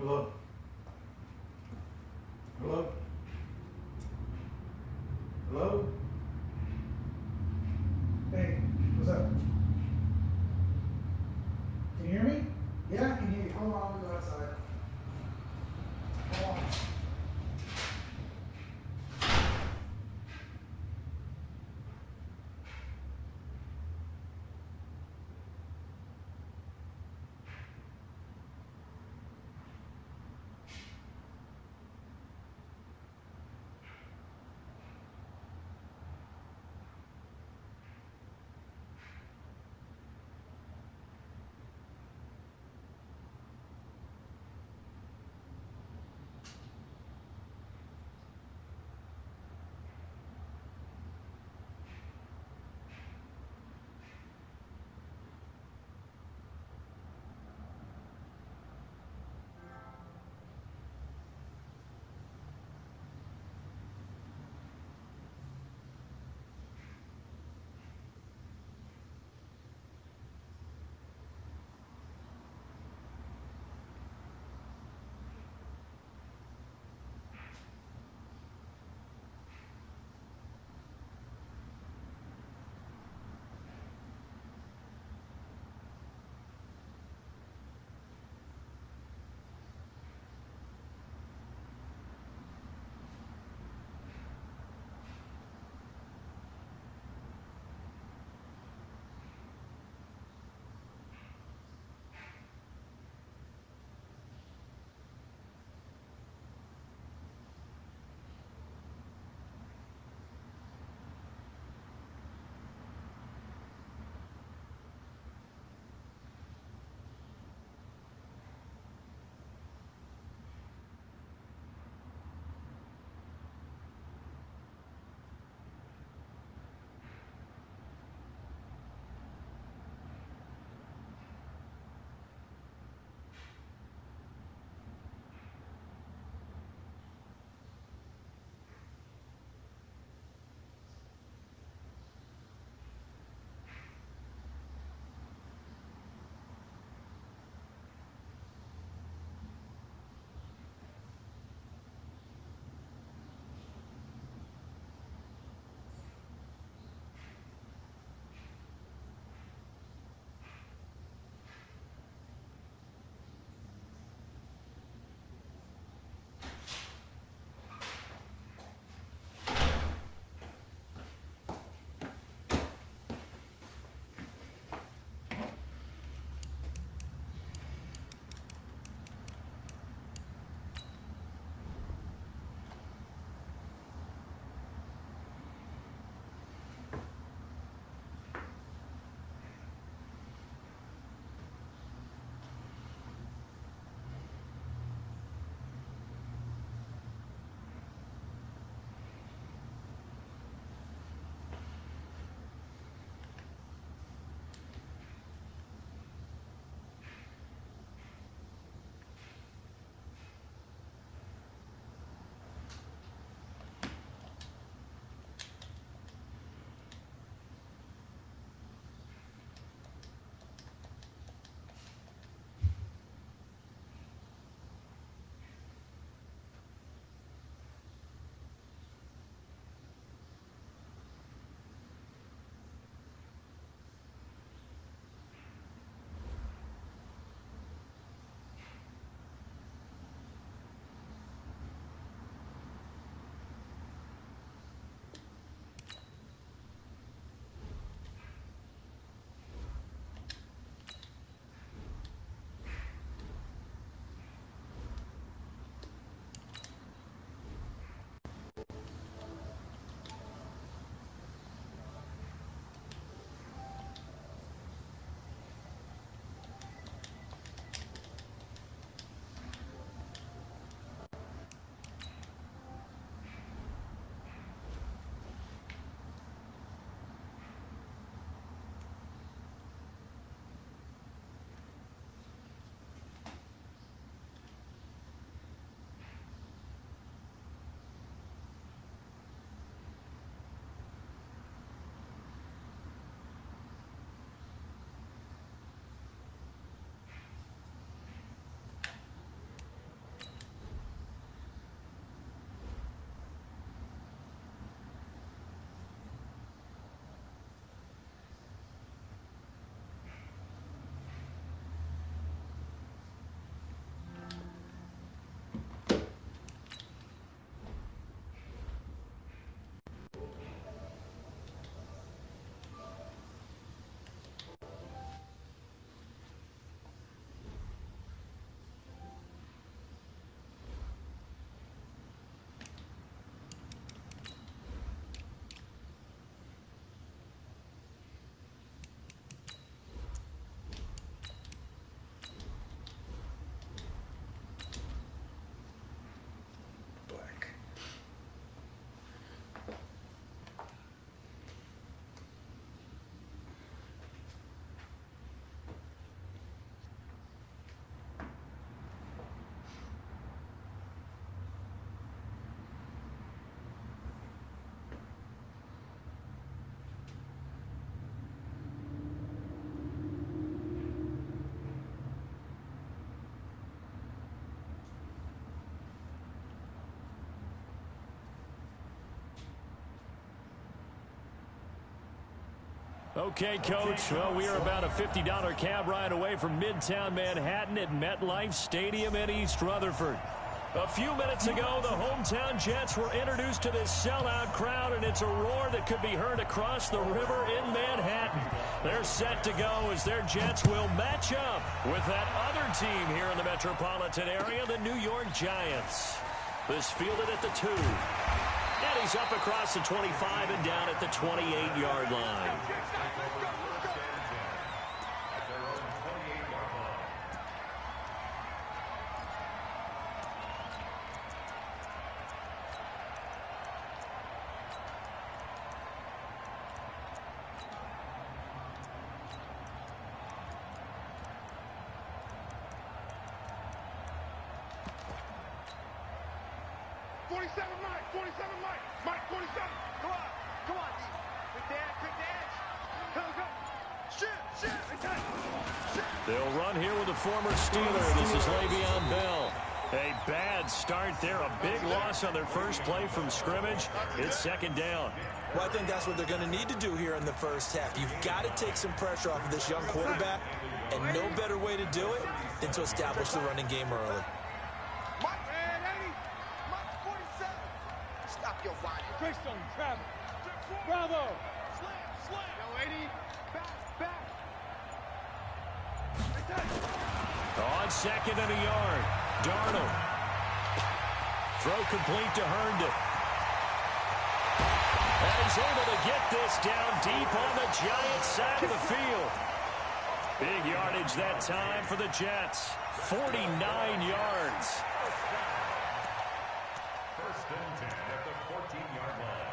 Hello? Hello? Hello? Hey, what's up? Can you hear me? Yeah, I can hear you. Hold on, I'm gonna go outside. Hold on. Okay, Coach, well, we are about a $50 cab ride away from Midtown Manhattan at MetLife Stadium in East Rutherford. A few minutes ago, the hometown Jets were introduced to this sellout crowd, and it's a roar that could be heard across the river in Manhattan. They're set to go as their Jets will match up with that other team here in the metropolitan area, the New York Giants. This fielded at the 2. And he's up across the 25 and down at the 28-yard line. They'll run here with the former Steeler. This is Le'Veon Bell. A bad start there. A big loss on their first play from scrimmage. It's second down. Well, I think that's what they're going to need to do here in the first half. You've got to take some pressure off of this young quarterback, and no better way to do it than to establish the running game early. Stop your body. Greystone, travel. Bravo. Slam. Yo, 80. Back. On second and a yard. Darnold. Throw complete to Herndon. And he's able to get this down deep on the Giants side of the field. Big yardage that time for the Jets. 49 yards. First and 10 at the 14-yard line.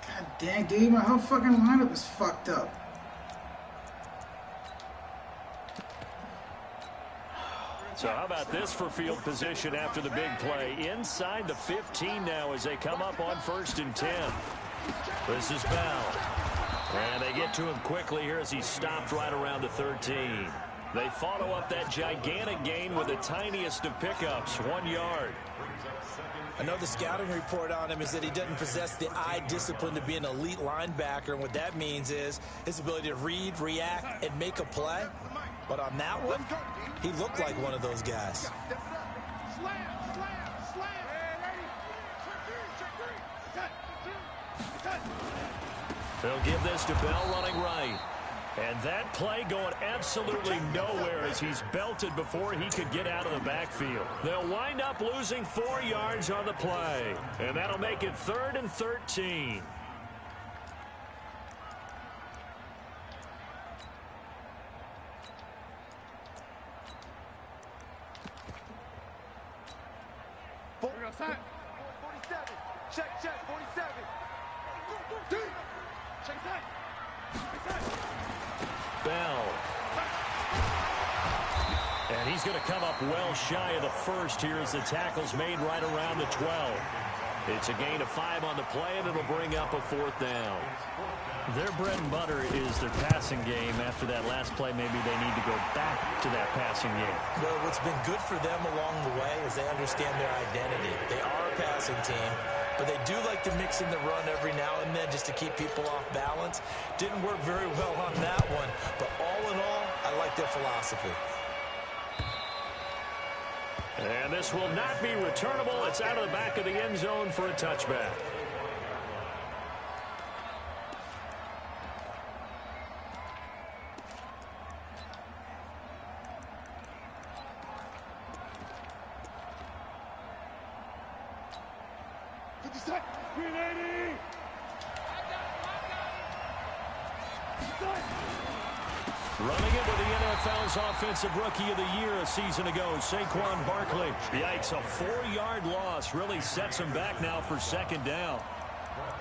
God dang, dude, my whole fucking lineup is fucked up. So how about this for field position after the big play? Inside the 15 now as they come up on 1st and 10. This is Bell. And they get to him quickly here as he stopped right around the 13. They follow up that gigantic gain with the tiniest of pickups, 1 yard. I know the scouting report on him is that he doesn't possess the eye discipline to be an elite linebacker, and what that means is his ability to read, react, and make a play. But on that one, he looked like one of those guys. They'll give this to Bell running right. And that play going absolutely nowhere as he's belted before he could get out of the backfield. They'll wind up losing 4 yards on the play. And that'll make it 3rd and 13. Check. 47. Check that. Bell. And he's going to come up well shy of the first here as the tackle's made right around the 12. It's a gain of 5 on the play, and it'll bring up a 4th down. Their bread and butter is their passing game. After that last play, maybe they need to go back to that passing game. Well, what's been good for them along the way is they understand their identity. They are a passing team, but they do like to mix in the run every now and then just to keep people off balance. Didn't work very well on that one, but all in all, I like their philosophy. And this will not be returnable. It's out of the back of the end zone for a touchback. Running it with the NFL's Offensive Rookie of the Year a season ago, Saquon Barkley. Yikes, a 4-yard loss really sets him back now for 2nd down.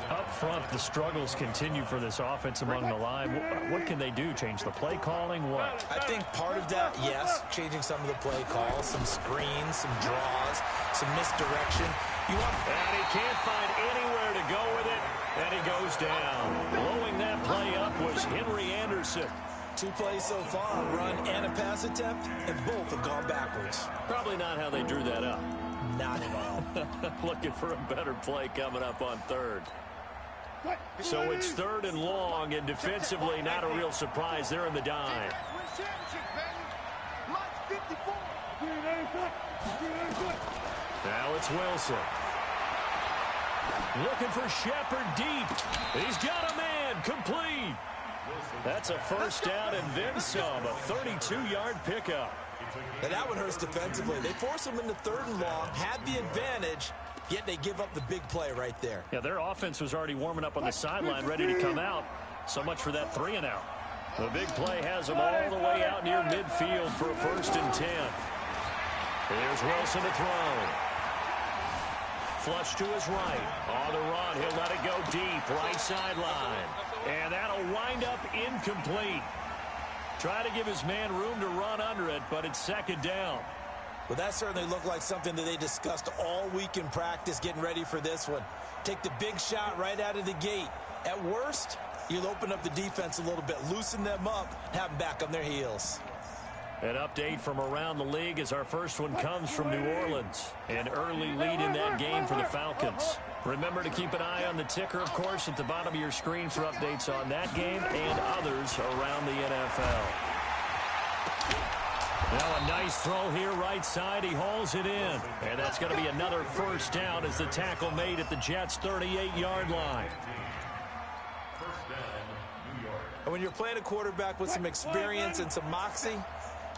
Up front, the struggles continue for this offense among the line. What can they do? Change the play calling? What? I think part of that, yes, changing some of the play calls, some screens, some draws, some misdirection. And he can't find anywhere to go with it, and he goes down. Blowing that play up was Henry Anderson. 2 plays so far, a run and a pass attempt, and both have gone backwards. Probably not how they drew that up. Not at all. Looking for a better play coming up on third. So it's 3rd and long, and defensively not a real surprise. They're in the dime. Now it's Wilson. Looking for Shepard deep. He's got a man. Complete. That's a first down and then some. A 32-yard pickup. And that one hurts defensively. They force him into 3rd and long, had the advantage, yet they give up the big play right there. Yeah, their offense was already warming up on the sideline, ready to come out. So much for that 3 and out. The big play has them all the way out near midfield for a 1st and 10. Here's Wilson to throw. Flush to his right. On the run, he'll let it go deep, right sideline. And that'll wind up incomplete. Try to give his man room to run under it, but it's 2nd down. Well, that certainly looked like something that they discussed all week in practice, getting ready for this one. Take the big shot right out of the gate. At worst, you'll open up the defense a little bit, loosen them up, have them back on their heels. An update from around the league as our first one comes from New Orleans. An early lead in that game for the Falcons. Remember to keep an eye on the ticker, of course, at the bottom of your screen for updates on that game and others around the NFL. Now a nice throw here right side. He hauls it in. And that's going to be another first down as the tackle made at the Jets' 38-yard line. And when you're playing a quarterback with some experience and some moxie,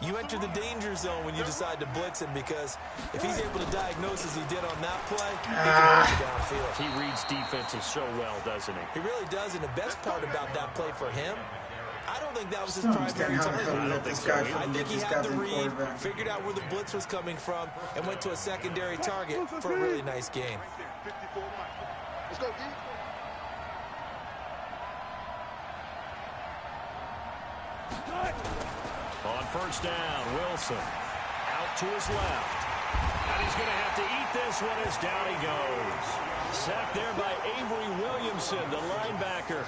you enter the danger zone when you decide to blitz him, because if he's able to diagnose as he did on that play, he can get downfield. He reads defenses so well, doesn't he? He really does, and the best part about that play for him, I don't think that was his primary target. I think he had the read, figured out where the blitz was coming from, and went to a secondary target for a really nice gain. Let's go, D. On first down, Wilson out to his left. And he's going to have to eat this one as down he goes. Sacked there by Avery Williamson, the linebacker.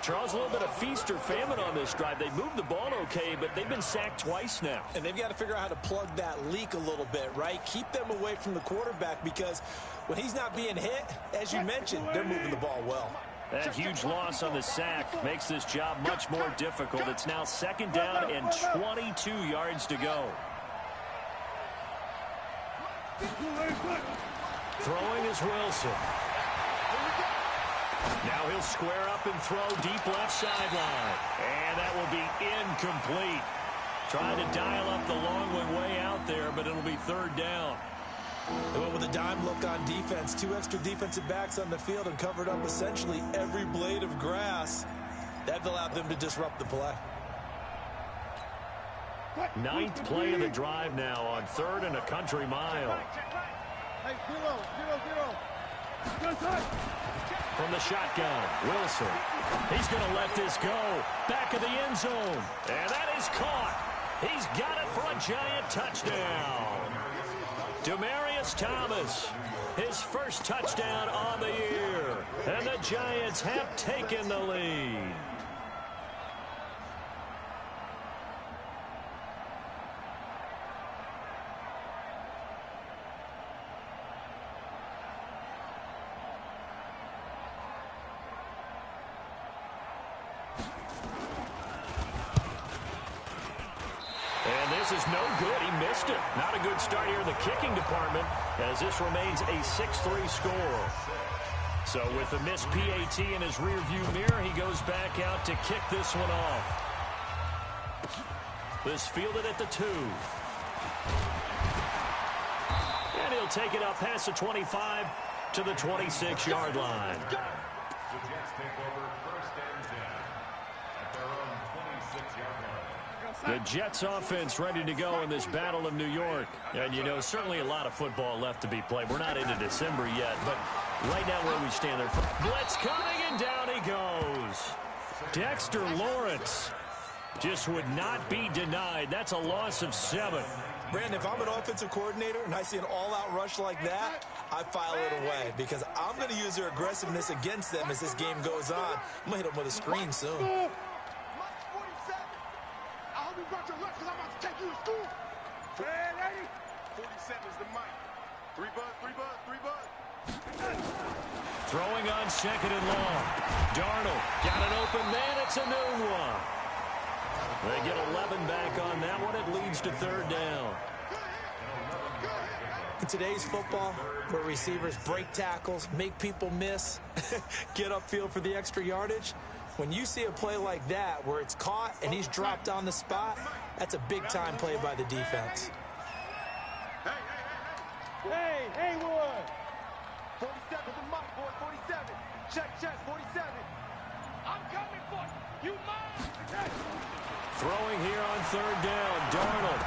Charles, a little bit of feast or famine on this drive. They moved the ball okay, but they've been sacked twice now. And they've got to figure out how to plug that leak a little bit, right? Keep them away from the quarterback, because when he's not being hit, as you mentioned, they're moving the ball well. That huge loss on the sack makes this job much more difficult. It's now 2nd down and 22 yards to go. Throwing is Wilson. Now he'll square up and throw deep left sideline. And that will be incomplete. Trying to dial up the long one way out there, but it'll be 3rd down. They went with a dime look on defense. 2 extra defensive backs on the field and covered up essentially every blade of grass. That allowed them to disrupt the play. 9th play of the drive now on 3rd and a country mile. Hey, 0. From the shotgun, Wilson. He's going to let this go. Back of the end zone. And that is caught. He's got it for a giant touchdown. Demaryius Thomas, his first touchdown on the year. And the Giants have taken the lead. And this is no good. He missed it. Not a good start here in the kicking department, as this remains a 6-3 score. So with the missed PAT in his rearview mirror, he goes back out to kick this one off. This fielded at the 2. And he'll take it up past the 25 to the 26-yard line. The Jets take over 1st and 10 at their own 26-yard line. The Jets offense ready to go in this Battle of New York. And, you know, certainly a lot of football left to be played. We're not into December yet, but right now where we stand there. Blitz coming, and down he goes. Dexter Lawrence just would not be denied. That's a loss of 7. Brandon, if I'm an offensive coordinator and I see an all-out rush like that, I file it away, because I'm going to use their aggressiveness against them as this game goes on. I'm going to hit them with a screen soon. lunch because I'm about to take you to school. Hey, lady. 47 is the mic. 3 buzz, 3 buzz, 3 buzz. Throwing on second and long. Darnold got an open man. It's a new one. They get 11 back on that one. It leads to third down. In today's football, where receivers break tackles, make people miss, get upfield for the extra yardage, when you see a play like that where it's caught and he's dropped on the spot, that's a big-time play by the defense. Hey, Haywood! 47 is the mic, boy. 47. Check, 47. I'm coming for you. You mind? Throwing here on third down. Darnold.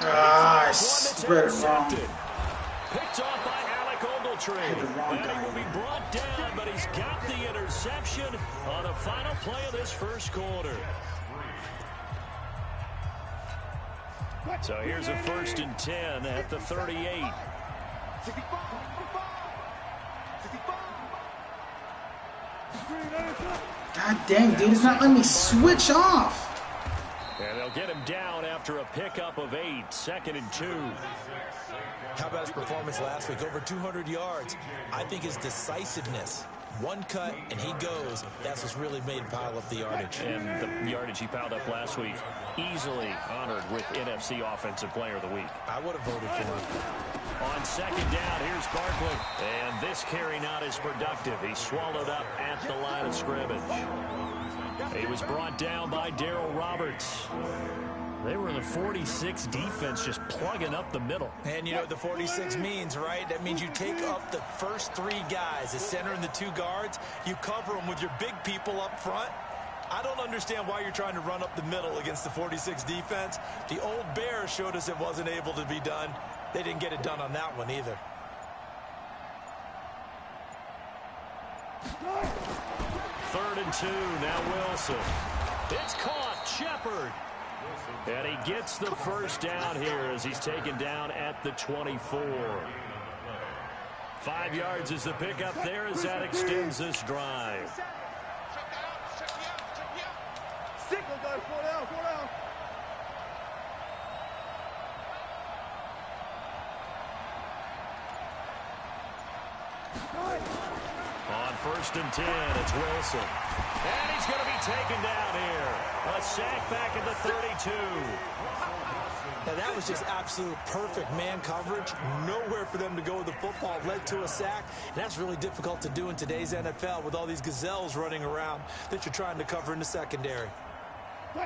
Ah, I spread it wrong. Picked off by Alec Ogletree. And he will be brought down, but he's got the interception on the final play of this first quarter. So here's a 1st and 10 at the 38. 65. God dang, dude, it's not letting me switch off. And they'll get him down after a pickup of 8, 2nd and 2. How about his performance last week? Over 200 yards. I think his decisiveness, one cut and he goes, that's what's really made him pile up the yardage. And the yardage he piled up last week, easily honored with NFC Offensive Player of the Week. I would have voted for him. On second down, here's Barkley. And this carry not as productive. He's swallowed up at the line of scrimmage. He was brought down by Darryl Roberts. They were in the 46 defense, just plugging up the middle. And you know what the 46 means, right? That means you take up the first 3 guys, the center and the 2 guards. You cover them with your big people up front. I don't understand why you're trying to run up the middle against the 46 defense. The old Bears showed us it wasn't able to be done. They didn't get it done on that one either. Third and 2, now Wilson. It's caught, Shepard. And he gets the first down here as he's taken down at the 24. 5 yards is the pickup there as that extends this drive. Signal, guys. 4 down, 4 down. On 1st and 10, it's Wilson. And he's going to be taken down here. A sack back at the 32. Now that was just absolute perfect man coverage. Nowhere for them to go with the football. Led to a sack. And that's really difficult to do in today's NFL with all these gazelles running around that you're trying to cover in the secondary.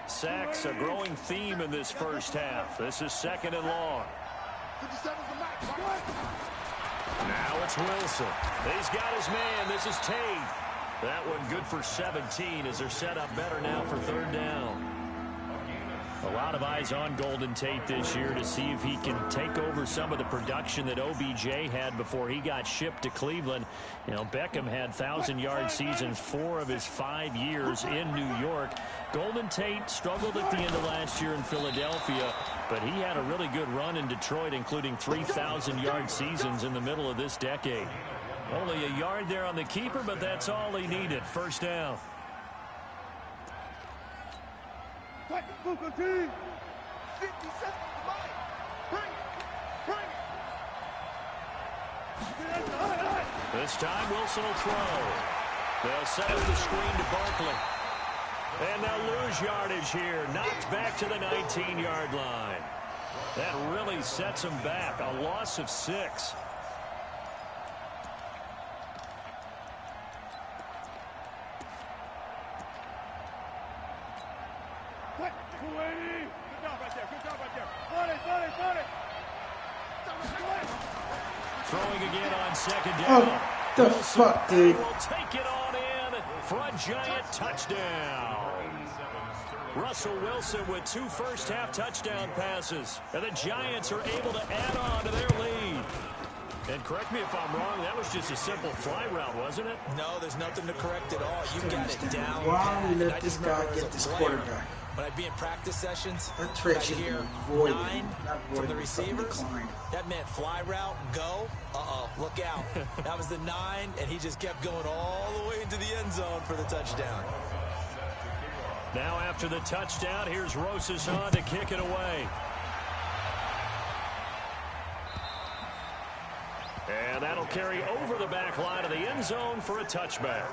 Sacks a growing theme in this first half. This is 2nd and long. 57 is the mic. Now it's Wilson. He's got his man. This is Tate. That one good for 17 as they're set up better now for third down. A lot of eyes on Golden Tate this year to see if he can take over some of the production that OBJ had before he got shipped to Cleveland. You know, Beckham had 1,000-yard seasons 4 of his 5 years in New York. Golden Tate struggled at the end of last year in Philadelphia, but he had a really good run in Detroit, including 3,000-yard seasons in the middle of this decade. Only a yard there on the keeper, but that's all he needed. First down. 57 is the mic. Bring it. This time Wilson will throw. They'll set up the screen to Barkley. And they'll lose yardage here. Knocked back to the 19-yard line. That really sets them back. A loss of 6. Throwing again on second down. Oh, the fuck, dude. Will take it on in for a giant touchdown. Russell Wilson with 2 first-half touchdown passes. And the Giants are able to add on to their lead. And correct me if I'm wrong, that was just a simple fly route, wasn't it? No, there's nothing to correct at all. You got it down. Why we let this guy get this quarterback? When I'd be in practice sessions, That trade I'd should be hear voided. 9 Not from voided, the but receivers. declined. That meant fly route, go. Uh-oh, look out. That was the 9, and he just kept going all the way into the end zone for the touchdown. Now after the touchdown, here's Rosas on to kick it away. And that'll carry over the back line of the end zone for a touchback.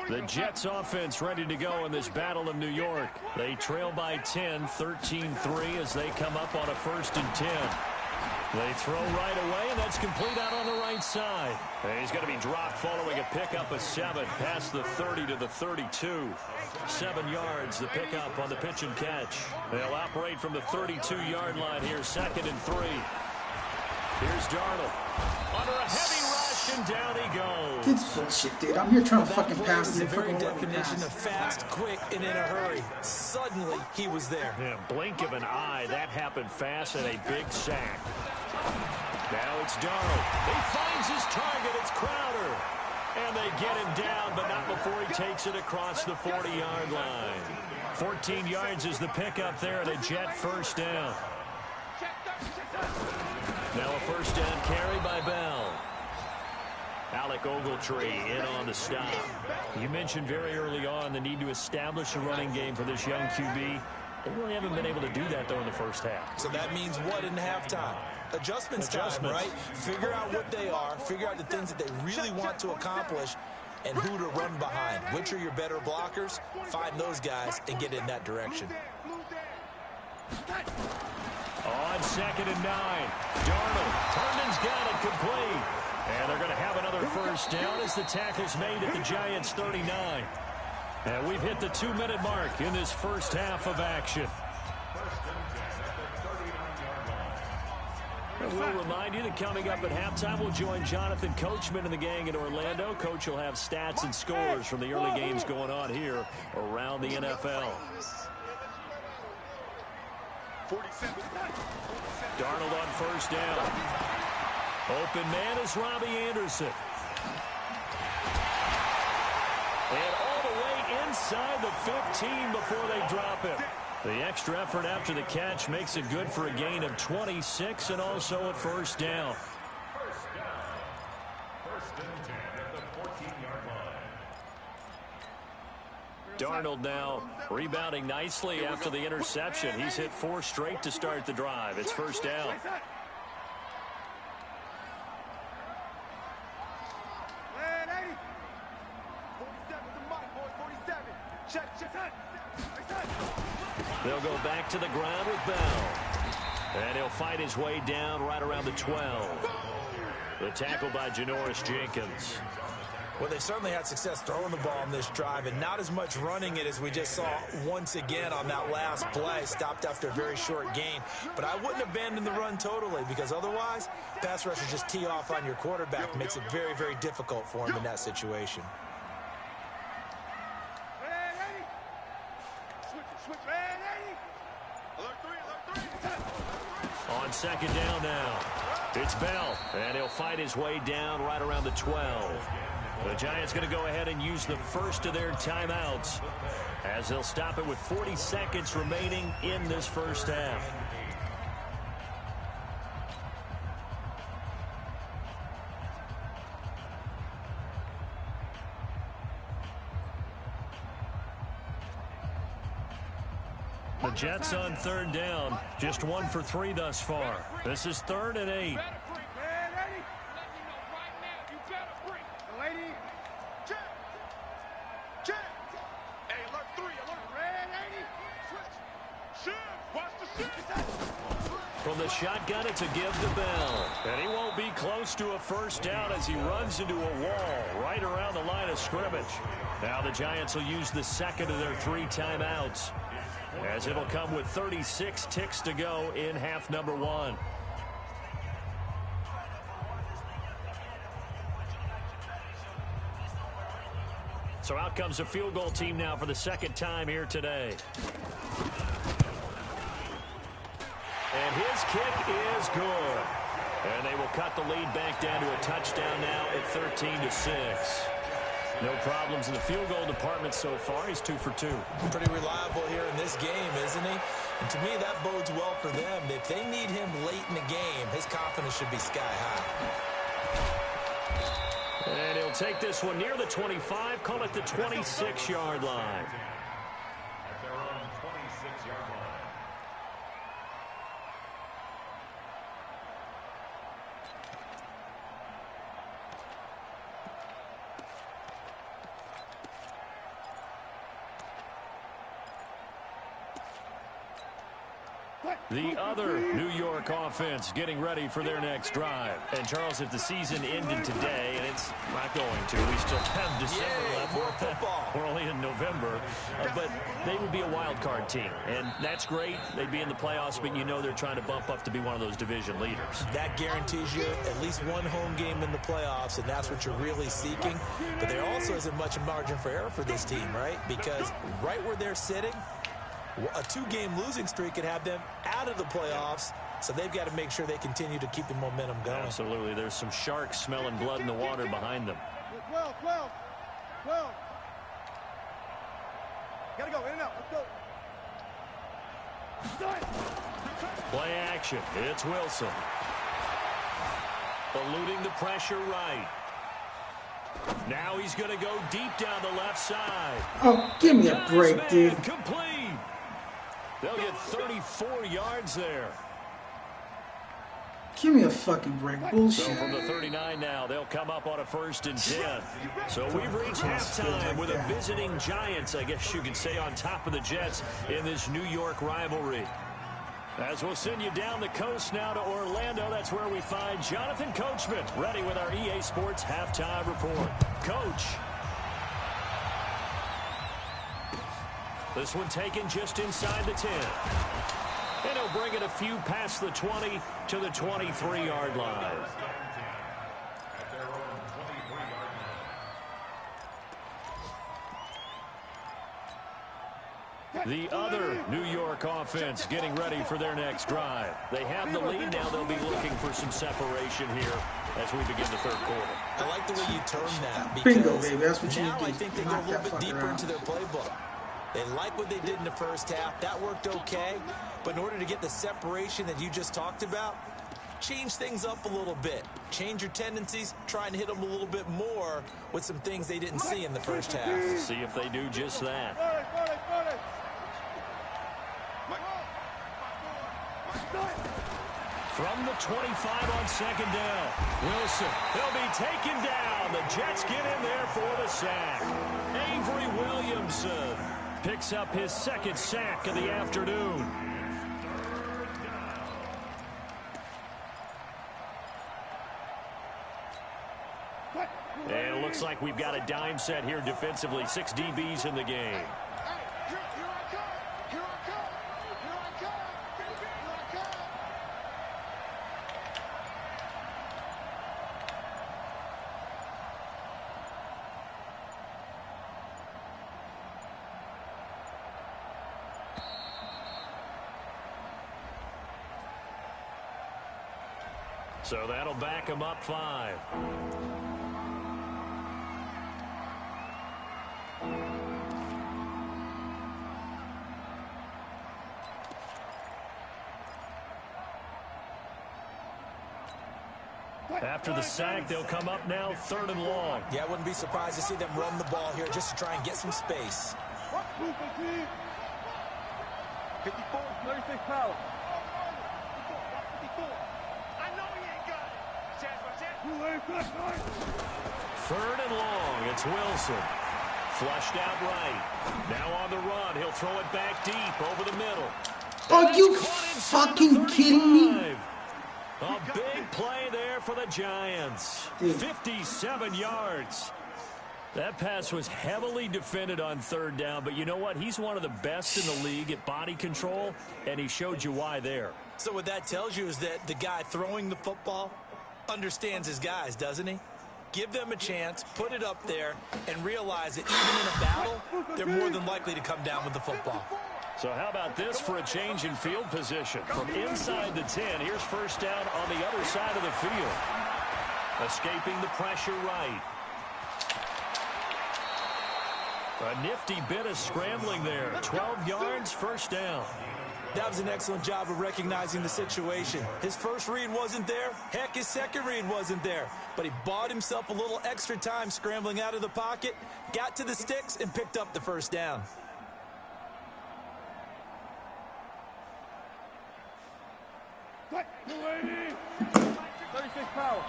The Jets offense ready to go in this Battle of New York. They trail by 10, 13-3 as they come up on a 1st and 10. They throw right away, and that's complete out on the right side. And he's going to be dropped following a pickup of 7 past the 30 to the 32. 7 yards, the pickup on the pitch and catch. They'll operate from the 32-yard line here, 2nd and 3. Here's Darnold. Under a heavy rush, and down he goes. It's bullshit, dude. I'm here trying to fucking pass. The very definition of fast, quick, and in a hurry. Suddenly, he was there. Yeah, blink of an eye. That happened fast and a big sack. Now it's Darnold. He finds his target. It's Crowder. And they get him down, but not before he takes it across the 40-yard line. 14 yards is the pickup there, and a Jet 1st down. Now a 1st down carry by Bell. Alec Ogletree in on the stop. You mentioned very early on the need to establish a running game for this young QB. They really haven't been able to do that, though, in the first half. So that means what in halftime? Adjustments time, right? Figure out what they are, figure out the things that they really want to accomplish, and who to run behind. Which are your better blockers? Find those guys and get in that direction. On 2nd and 9, Darnold. Herndon's got it complete. And they're going to have another 1st down as the tackle's made at the Giants' 39. And we've hit the 2-minute mark in this first half of action. And we'll remind you that coming up at halftime, we'll join Jonathan Coachman and the gang in Orlando. Coach will have stats and scores from the early games going on here around the NFL. Darnold on 1st down. Open man is Robbie Anderson. And all the way inside the 15 before they drop him. The extra effort after the catch makes it good for a gain of 26 and also a 1st down. 1st and 10 at the 14-yard line. Darnold now rebounding nicely after the interception. He's hit 4 straight to start the drive. It's 1st down. They'll go back to the ground with Bell. And he'll fight his way down right around the 12. The tackle by Janoris Jenkins. Well, they certainly had success throwing the ball on this drive, and not as much running it as we just saw once again on that last play. Stopped after a very short gain. But I wouldn't abandon the run totally, because otherwise, pass rushers just tee off on your quarterback. Makes it very, very difficult for him in that situation. On 2nd down now, it's Bell, and he'll fight his way down right around the 12. The Giants going to go ahead and use the first of their timeouts as they'll stop it with 40 seconds remaining in this first half. The Jets on 3rd down, just 1 for 3 thus far. This is 3rd and 8. From the shotgun, it's a give to Bell. And he won't be close to a 1st down as he runs into a wall right around the line of scrimmage. Now the Giants will use the 2nd of their 3 timeouts, as it'll come with 36 ticks to go in half number 1. So out comes the field goal team now for the 2nd time here today. And his kick is good. And they will cut the lead back down to a touchdown now at 13-6. No problems in the field goal department so far. He's 2 for 2. Pretty reliable here in this game, isn't he? And to me, that bodes well for them. If they need him late in the game, his confidence should be sky high. take this one near the 25, call it the 26-yard line. At their own 26-yard line. The other New York offense getting ready for their next drive. And, Charles, if the season ended today, and it's not going to, we still have December left. More football. We're only in November. But they would be a wild card team. And that's great. They'd be in the playoffs, but you know they're trying to bump up to be one of those division leaders. That guarantees you at least one home game in the playoffs, and that's what you're really seeking. But there also isn't much margin for error for this team, right? Because right where they're sitting, a 2-game losing streak could have them out of the playoffs, so they've got to make sure they continue to keep the momentum going. Absolutely. There's some sharks smelling blood in the water behind them. 12. Gotta go, in and out, let's go. Play action. It's Wilson. Eluding the pressure right. Now he's going to go deep down the left side. Oh, give me a break, dude. Complete. They'll get 34 yards there. Give me a fucking break. Bullshit. So from the 39 now, they'll come up on a 1st and 10. So we've reached halftime with a visiting Giants, I guess you could say, on top of the Jets in this New York rivalry. As we'll send you down the coast now to Orlando, that's where we find Jonathan Coachman, ready with our EA Sports halftime report. Coach. This one taken just inside the 10. And he'll bring it a few past the 20 to the 23-yard line. At their own 23-yard line. The other New York offense getting ready for their next drive. They have the lead now. They'll be looking for some separation here as we begin the third quarter. I like the way you term that, because Bingo, baby. That's what you now need to I do. think they go a Knock little that bit deeper fucker out. into their playbook. They like what they did in the first half. That worked okay. But in order to get the separation that you just talked about, change things up a little bit. Change your tendencies. Try and hit them a little bit more with some things they didn't see in the first half. See if they do just that. From the 25 on 2nd down, Wilson, he'll be taken down. The Jets get in there for the sack. Avery Williamson picks up his 2nd sack of the afternoon. And it looks like we've got a dime set here defensively. 6 DBs in the game. So that'll back him up 5. After the sack, they'll come up now 3rd and long. Yeah, I wouldn't be surprised to see them run the ball here just to try and get some space. 54, 36 power. I know he ain't got it. 3rd and long. It's Wilson. Flushed out right. Now on the run. He'll throw it back deep over the middle. Are you fucking kidding me? A big play there for the Giants. 57 yards. That pass was heavily defended on 3rd down, but you know what? He's one of the best in the league at body control, and he showed you why there. So what that tells you is that the guy throwing the football understands his guys, doesn't he? Give them a chance, put it up there, and realize that even in a battle, they're more than likely to come down with the football. So how about this for a change in field position? From inside the 10, here's 1st down on the other side of the field. Escaping the pressure right. A nifty bit of scrambling there. 12 yards, 1st down. That was an excellent job of recognizing the situation. His first read wasn't there. Heck, his second read wasn't there. But he bought himself a little extra time scrambling out of the pocket, got to the sticks, and picked up the first down. What? 36 power.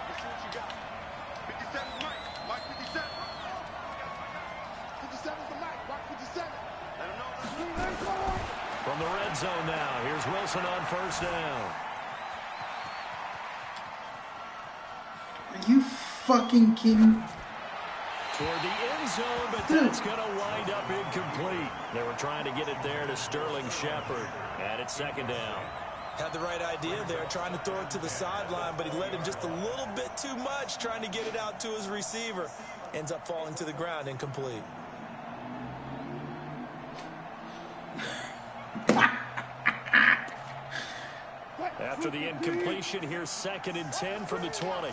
Let's see what you got. 57's Mike. Mike 57. 57's the Mike. Mike 57. Let him know. From the red zone now, here's Wilson on first down. Are you fucking kidding? Toward the end zone, but that's going to wind up incomplete. They were trying to get it there to Sterling Shepard. And it's second down. Had the right idea there, trying to throw it to the sideline, but he let him just a little bit too much, trying to get it out to his receiver. Ends up falling to the ground, incomplete. After the incompletion, here's 2nd and 10 from the 20.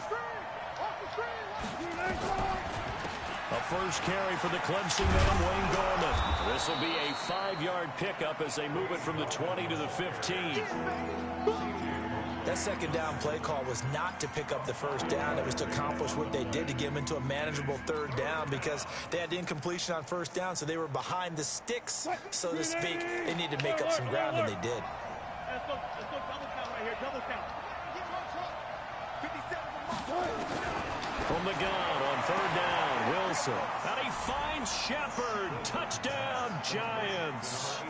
A first carry for the Clemson man, Wayne Gorman. This will be a 5-yard pickup as they move it from the 20 to the 15. That second down play call was not to pick up the first down. It was to accomplish what they did to get them into a manageable third down because they had the incompletion on first down, so they were behind the sticks, so to speak. They needed to make up some ground, and they did. Let's go double count right here. Double count. From the gun on third down, Wilson. And he finds Shepard. Touchdown, Giants.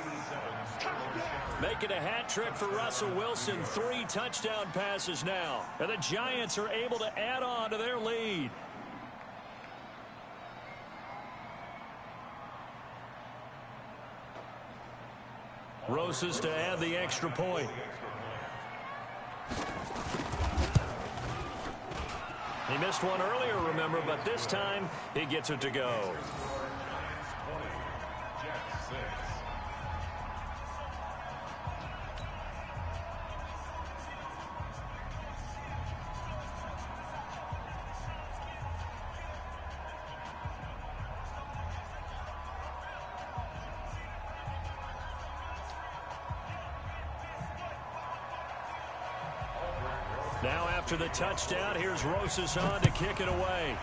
Making a hat trick for Russell Wilson. 3 touchdown passes now. And the Giants are able to add on to their lead. Rosas to add the extra point. He missed one earlier, remember, but this time he gets it to go. Now after the touchdown, here's Rosas on to kick it away.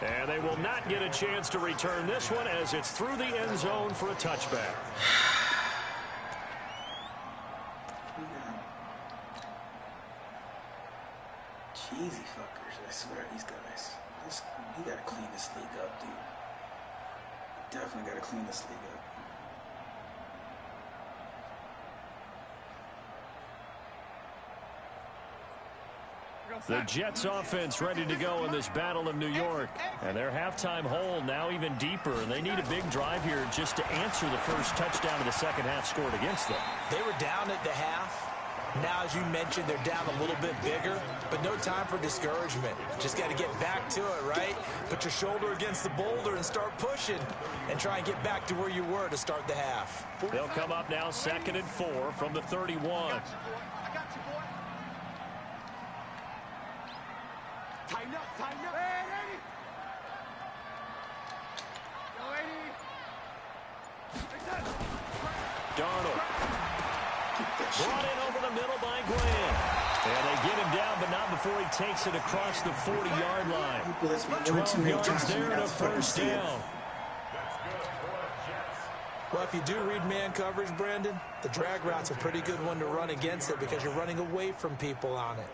And they will not get a chance to return this one as it's through the end zone for a touchback. Cheesy fuckers, I swear, these guys. You gotta clean this league up, dude. Definitely gotta clean this league up. The Jets offense ready to go in this battle of New York. And their halftime hole now even deeper. And they need a big drive here just to answer the first touchdown of the second half scored against them. They were down at the half. Now, as you mentioned, they're down a little bit bigger, but no time for discouragement. Just got to get back to it, right? Put your shoulder against the boulder and start pushing and try and get back to where you were to start the half. They'll come up now 2nd and 4 from the 31. Tighten up, tighten up. Hey, ready? Yo, ready? Darnold. Brought in over the middle by Graham. And they get him down, but not before he takes it across the 40-yard line. 12 yards there and a first down. Well, if you do read man coverage, Brandon, the drag route's a pretty good one to run against it because you're running away from people on it.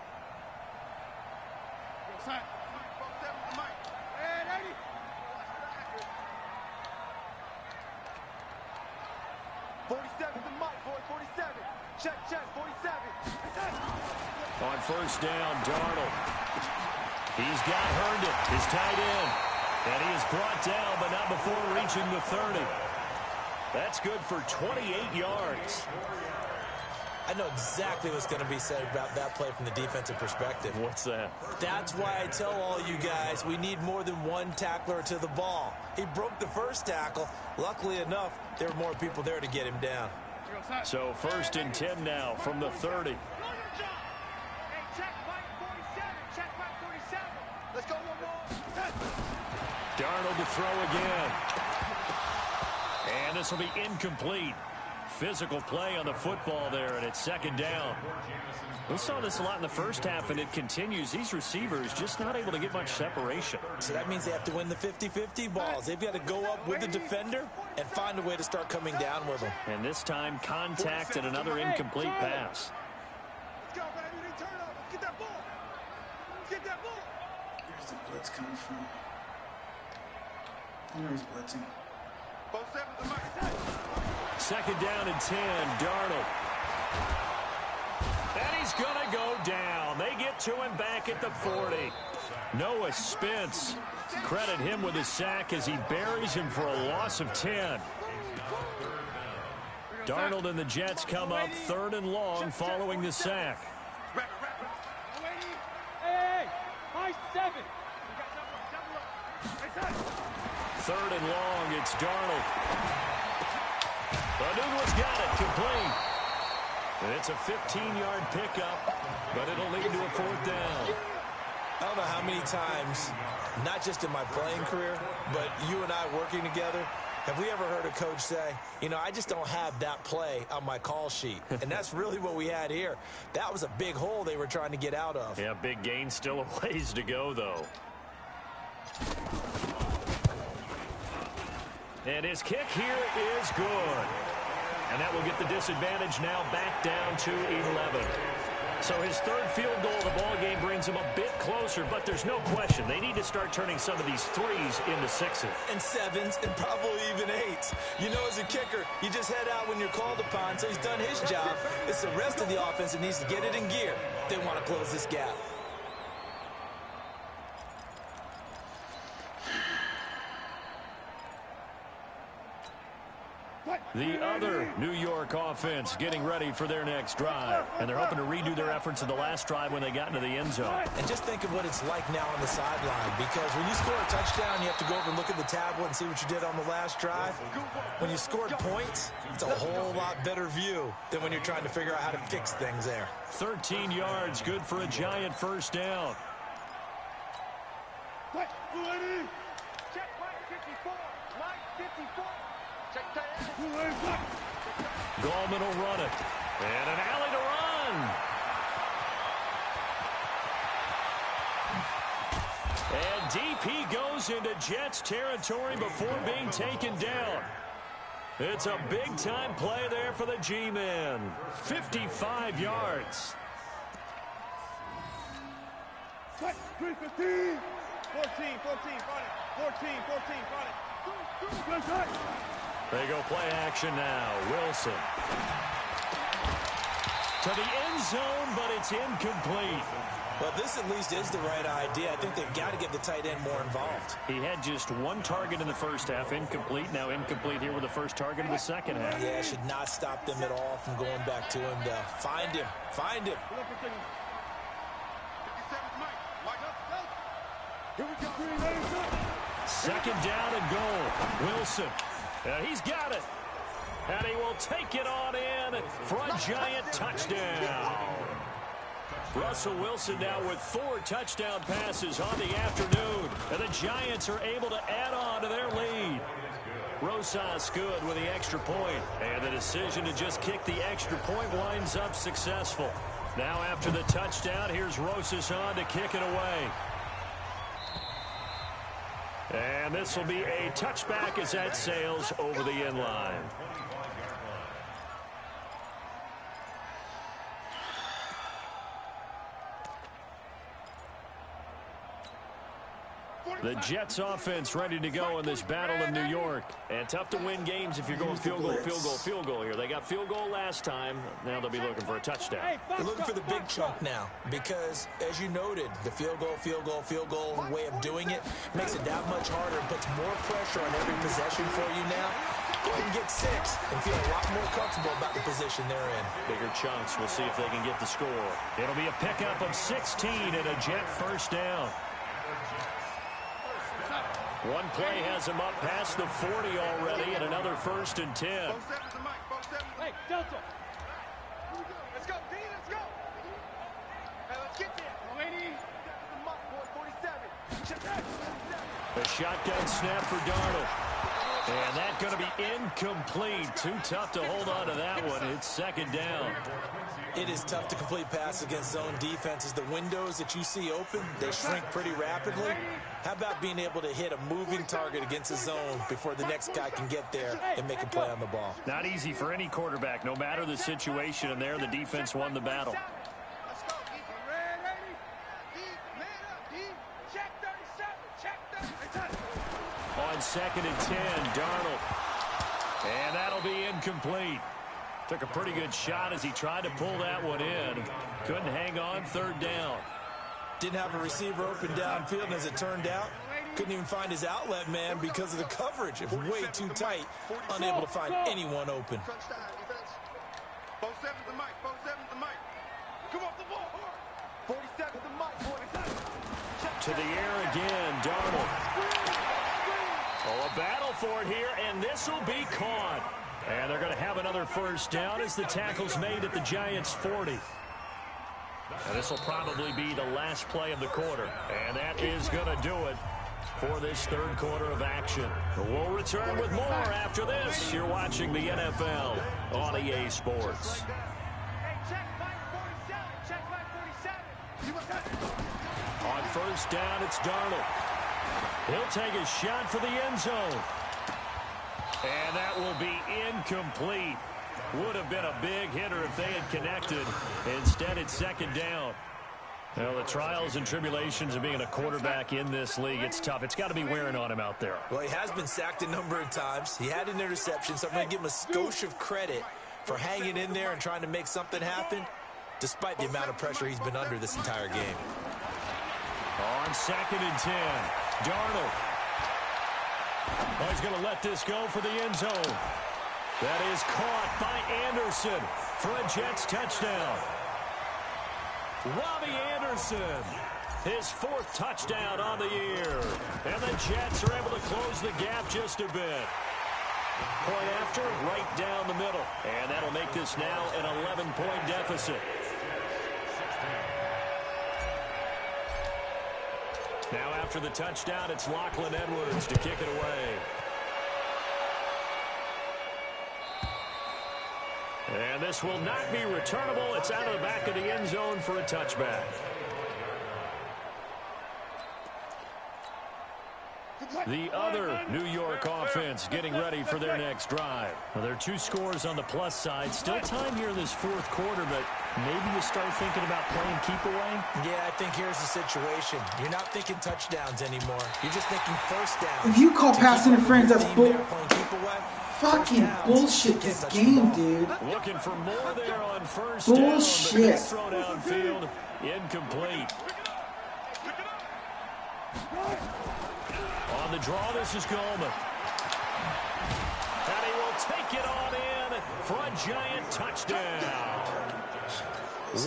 On first down, Darnold. He's got Herndon, his tight end. And he is brought down, but not before reaching the 30. That's good for 28 yards. I know exactly what's going to be said about that play from the defensive perspective. What's that? That's why I tell all you guys we need more than one tackler to the ball. He broke the first tackle. Luckily enough, there were more people there to get him down. So 1st and 10 now from the 30. Let's go one more. Darnold to throw again. And this will be incomplete. Physical play on the football there, and it's second down. We saw this a lot in the first half, and it continues. These receivers just not able to get much separation. So that means they have to win the 50-50 balls. They've got to go up with the defender and find a way to start coming down with them. And this time, contact and another incomplete pass. Let's go, baby. Turn up. Let's get that ball. Let's get that ball. Where's the blitz coming from? Where's blitzing? Both sevens are mine. Second down and 10, Darnold. And he's going to go down. They get to him back at the 40. Noah Spence. Credit him with a sack as he buries him for a loss of 10. Darnold and the Jets come up third and long following the sack. Hey, my 7. Third and long, it's Darnold. Anugua's got it, complete. And it's a 15-yard pickup, but it'll lead to a fourth down. I don't know how many times, not just in my playing career, but you and I working together, have we ever heard a coach say, you know, I just don't have that play on my call sheet. And that's really what we had here. That was a big hole they were trying to get out of. Yeah, big gain, still a ways to go, though. And his kick here is good. And that will get the disadvantage now back down to 11. So his third field goal of the ball game brings him a bit closer, but there's no question they need to start turning some of these threes into sixes. And sevens and probably even eights. You know, as a kicker, you just head out when you're called upon, so he's done his job. It's the rest of the offense that needs to get it in gear. They want to close this gap. The other New York offense getting ready for their next drive. And they're hoping to redo their efforts in the last drive when they got into the end zone. And just think of what it's like now on the sideline, because when you score a touchdown, you have to go over and look at the tablet and see what you did on the last drive. When you scored points, it's a whole lot better view than when you're trying to figure out how to fix things there. 13 yards, good for a giant first down. Check line 54. Line 54. Check tight end. Gallman will run it. And an alley to run. And deep he goes into Jets territory before being taken down. It's a big-time play there for the G-men. 55 yards. 315. 14, front it. 14, front it. They go play action now. Wilson. To the end zone, but it's incomplete. Well, this at least is the right idea. I think they've got to get the tight end more involved. He had just one target in the first half, incomplete. Now incomplete here with the first target of the second half. Yeah, it should not stop them at all from going back to him to find him. Find him. 57's Mike. Mike up. Here we go. Second down and goal. Wilson. He's got it. And he will take it on in for a giant touchdown. Russell Wilson now with 4 touchdown passes on the afternoon. And the Giants are able to add on to their lead. Rosas good with the extra point. And the decision to just kick the extra point winds up successful. Now after the touchdown, here's Rosas on to kick it away. And this will be a touchback as that sails over the end line. The Jets offense ready to go in this battle of New York. And tough to win games if you're going field goal here. They got field goal last time. Now they'll be looking for a touchdown. They're looking for the big chunk now because, as you noted, the field goal way of doing it makes it that much harder and puts more pressure on every possession for you now. Go ahead and get 6 and feel a lot more comfortable about the position they're in. Bigger chunks. We'll see if they can get the score. It'll be a pickup of 16 and a Jet first down. One play has him up past the 40 already, and another 1st and 10. Both sevens are Mike. Both sevens. Hey, Delta. Let's go, D. Let's go. Hey, let's get there. Lady. The muck, boy, 47. A shotgun snap for Darnold. And that's going to be incomplete. Too tough to hold on to that one. It's second down. It is tough to complete pass against zone defenses. The windows that you see open, they shrink pretty rapidly. How about being able to hit a moving target against a zone before the next guy can get there and make a play on the ball? Not easy for any quarterback, no matter the situation, and there the defense won the battle. On second and 10, Darnold. And that'll be incomplete. Took a pretty good shot as he tried to pull that one in. Couldn't hang on, third down. Didn't have a receiver open downfield, and as it turned out, couldn't even find his outlet man because of the coverage. It was way too tight, unable to find anyone open. 47's the mic, 47's the mic. Come off the ball. 47's the mic, 47. To the air again, Darnold. Oh, a battle for it here, and this will be caught. And they're going to have another first down as the tackle's made at the Giants' 40. And this will probably be the last play of the quarter. And that is going to do it for this third quarter of action. We'll return with more after this. You're watching the NFL on EA Sports. On first down, it's Darnold. He'll take a shot for the end zone. And that will be incomplete. Would have been a big hitter if they had connected. Instead, it's second down. Well, the trials and tribulations of being a quarterback in this league, it's tough. It's got to be wearing on him out there. Well, he has been sacked a number of times. He had an interception, so I'm going to give him a skosh of credit for hanging in there and trying to make something happen, despite the amount of pressure he's been under this entire game. On second and 10, Darnold. Oh, he's going to let this go for the end zone. That is caught by Anderson for a Jets touchdown. Robbie Anderson, his fourth touchdown on the year. And the Jets are able to close the gap just a bit. Point after, right down the middle. And that'll make this now an 11-point deficit. Now after the touchdown, it's Lachlan Edwards to kick it away. And this will not be returnable. It's out of the back of the end zone for a touchback. The other New York offense getting ready for their next drive. Well, there are two scores on the plus side. Still time here in this fourth quarter, but maybe you start thinking about playing keep away? Yeah, I think here's the situation. You're not thinking touchdowns anymore. You're just thinking first down. If you call pass interference, that's fucking bullshit this game, dude. Looking for more there on first bullshit. down, but it's thrown downfield. Incomplete. On the draw, this is Goldman. And he will take it on in for a giant touchdown.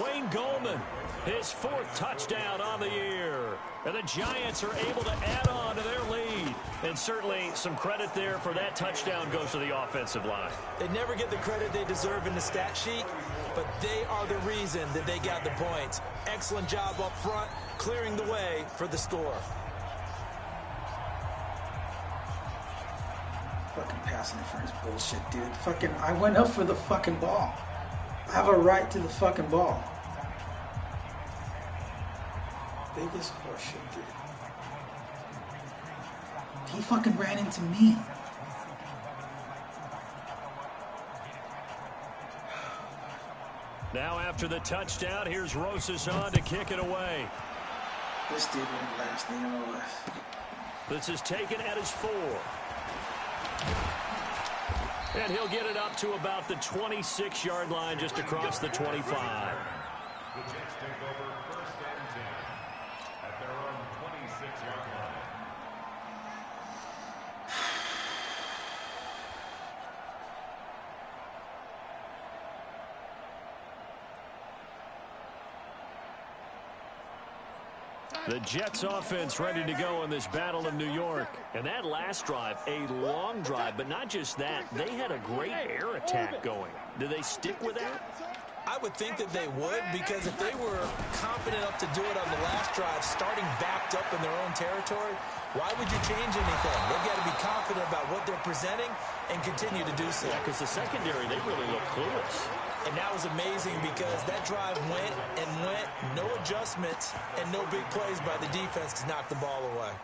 Wayne Goldman, his fourth touchdown on the year. And the Giants are able to add on to their lead. And certainly some credit there for that touchdown goes to the offensive line. They never get the credit they deserve in the stat sheet, but they are the reason that they got the points. Excellent job up front, clearing the way for the score. Fucking pass interference bullshit, dude. Fucking, I went up for the fucking ball. I have a right to the fucking ball. Biggest horseshit, dude. He fucking ran into me. Now after the touchdown, here's Rosas on to kick it away. This dude won't last, you know what? This is taken at his 4. And he'll get it up to about the 26-yard line, just across the 25. The Jets take over first and 10 at their own 26-yard line. The Jets offense ready to go in this battle in New York. And that last drive, a long drive, but not just that. They had a great air attack going. Do they stick with that? I would think that they would, because if they were confident enough to do it on the last drive, starting backed up in their own territory, why would you change anything? They've got to be confident about what they're presenting and continue to do so. Yeah, because the secondary, they really look clueless. And that was amazing because that drive went and went, no adjustments, and no big plays by the defense to knock the ball away.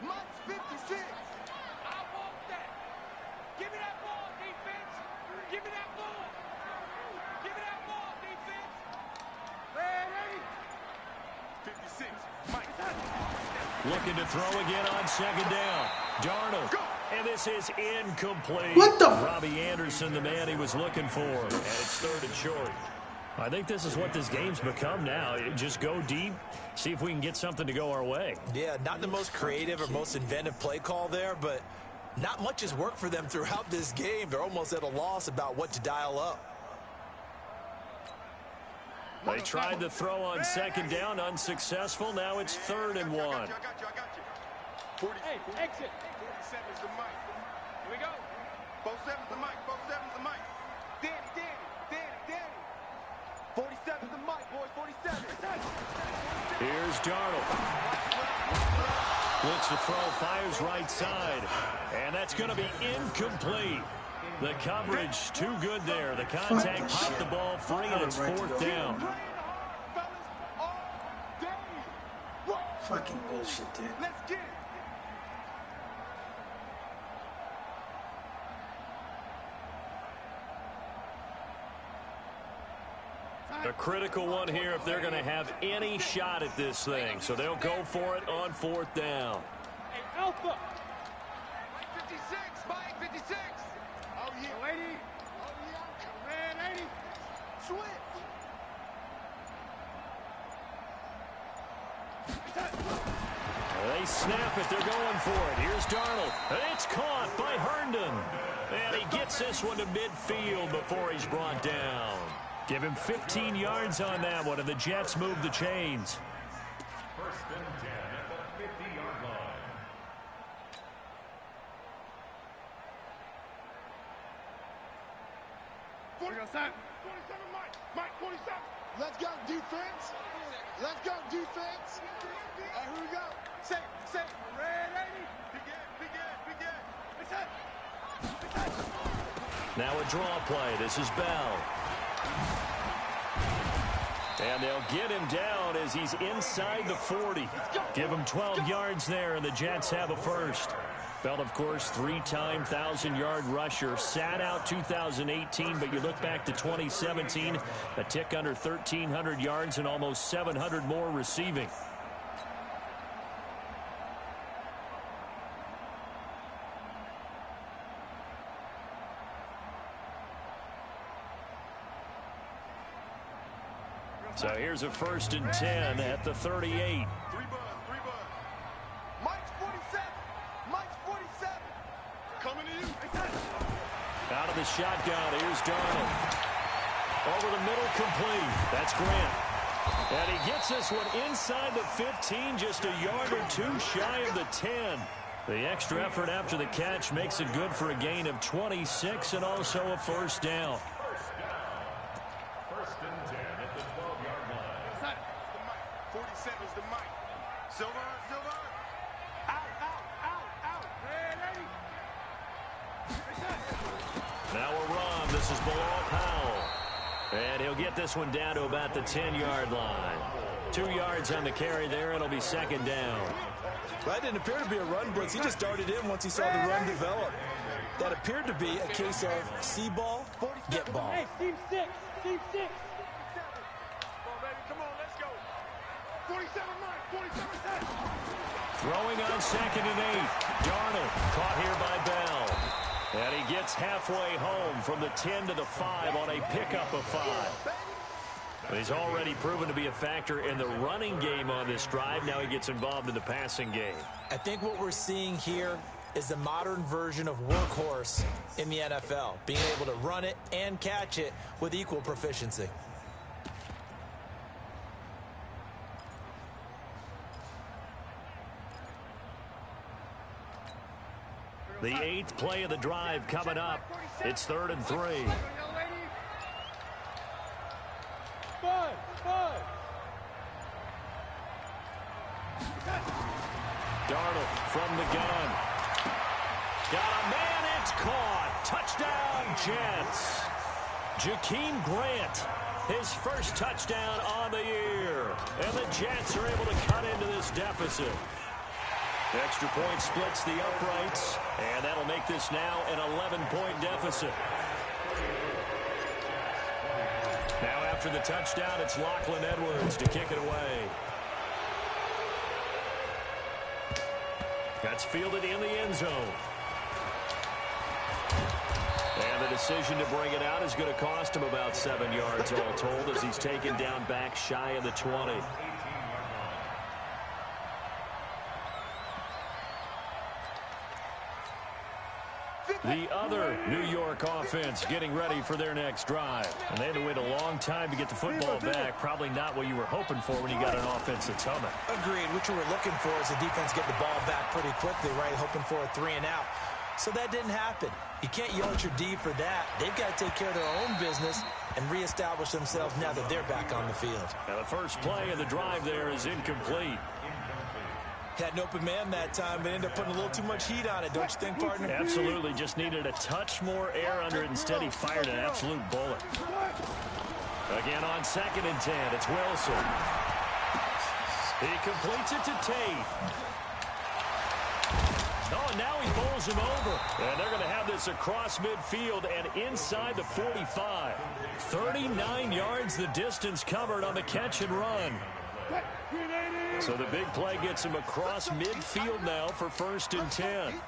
Mike's 56. I want that. Give me that ball, defense. Give me that ball. Give me that ball, defense. Ready? 56. Mike. Looking to throw again on second down. Darnold. And this is incomplete. What the? Robbie Anderson, the man he was looking for. And it's third and short. I think this is what this game's become now. Just go deep, see if we can get something to go our way. Yeah, not the most creative or most inventive play call there, but not much has worked for them throughout this game. They're almost at a loss about what to dial up. They tried to throw on second down, unsuccessful. Now it's third and 1. I got you. 40, Hey, exit. 47 is the mic. Here we go. 47 is the mic. 47 is the mic. Danny. 47 is the mic, boys. 47. Here's Darnold. Looks to throw, fires right side. And that's going to be incomplete. The coverage too good there. The contact popped the ball free, and it's fourth down. Fucking bullshit, dude. Let's get it. A critical one here if they're going to have any shot at this thing. So they'll go for it on fourth down. Hey, Alpha. 56. Mike 56. Oh, yeah. Lady. Oh, yeah. Man, lady. Switch. They snap it. They're going for it. Here's Darnold. And it's caught by Herndon. And he gets this one to midfield before he's brought down. Give him 15 yards on that one, and the Jets move the chains. First and 10 at the 50-yard line. Set. 47, Mike. Mike, 47. Let's go, defense. Let's go, defense. All right, here we go. Say, ready. Begin. Now a draw play. This is Bell. And they'll get him down as he's inside the 40. Give him 12 yards there, and the Jets have a first. Bell, of course, three-time 1,000-yard rusher. Sat out 2018, but you look back to 2017, a tick under 1,300 yards and almost 700 more receiving. So here's a first and 10 at the 38. Three buzz. Mike's 47. Mike's 47. Coming to you. Out of the shotgun, here's Darnold. Over the middle, complete. That's Grant. And he gets this one inside the 15, just a yard or two shy of the 10. The extra effort after the catch makes it good for a gain of 26 and also a first down. First and 10 at the 12-yard line. 47 is the mic. Silver. Out. Ready. Now a run. This is below Powell. And he'll get this one down to about the 10-yard line. 2 yards on the carry there. It'll be second down. That didn't appear to be a run blitz. He just darted in once he saw the run develop. That appeared to be a case of see ball, get ball. Hey, team 6. Come on, baby. Come on, let's go. 47, Mike. 47, set. Throwing on second and 8. Darnold caught here by Bell. And he gets halfway home from the 10 to the 5 on a pickup of 5. But he's already proven to be a factor in the running game on this drive. Now he gets involved in the passing game. I think what we're seeing here is the modern version of workhorse in the NFL, being able to run it and catch it with equal proficiency. The 8th play of the drive coming up. It's 3rd and 3. Darnold from the gun. Got a man, it's caught. Touchdown, Jets. Jakeem Grant, his first touchdown on the year. And the Jets are able to cut into this deficit. Extra point splits the uprights, and that'll make this now an 11-point deficit. Now after the touchdown, it's Lachlan Edwards to kick it away. That's fielded in the end zone. And the decision to bring it out is going to cost him about 7 yards all told as he's taken down back shy of the 20. The other New York offense getting ready for their next drive. And they had to wait a long time to get the football back. Probably not what you were hoping for when you got an offense that's humming. Agreed. What you were looking for is the defense get the ball back pretty quickly, right? Hoping for a 3 and out. So that didn't happen. You can't yell at your D for that. They've got to take care of their own business and reestablish themselves now that they're back on the field. Now the first play of the drive there is incomplete. Had an open man that time, but ended up putting a little too much heat on it, don't you think, partner? Absolutely. Just needed a touch more air under it. Instead, he fired an absolute bullet. Again on 2nd and 10, it's Wilson. He completes it to Tate. Oh, and now he bowls him over. And they're going to have this across midfield and inside the 45. 39 yards the distance covered on the catch and run. So the big play gets him across midfield now for 1st and 10.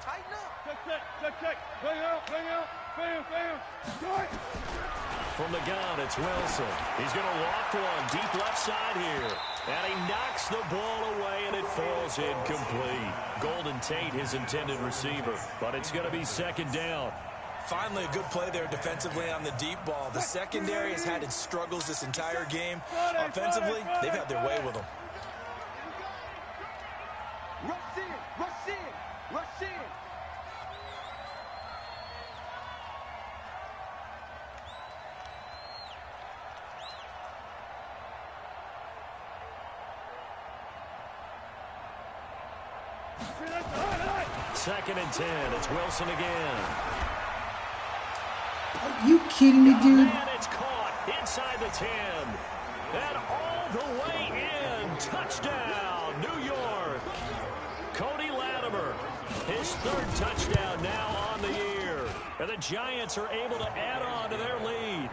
From the gun, it's Wilson. He's going to loft one deep left side here. And he knocks the ball away, and it falls incomplete. Golden Tate, his intended receiver. But it's going to be 2nd down. Finally, a good play there defensively on the deep ball. The secondary has had its struggles this entire game. Offensively, they've had their way with them. Rush in, rush in, rush in. Second and 10. It's Wilson again. Are you kidding me, dude? And it's caught inside the 10. And all the way in. Touchdown, New York. Cody Latimer, his 3rd touchdown now on the year. And the Giants are able to add on to their lead.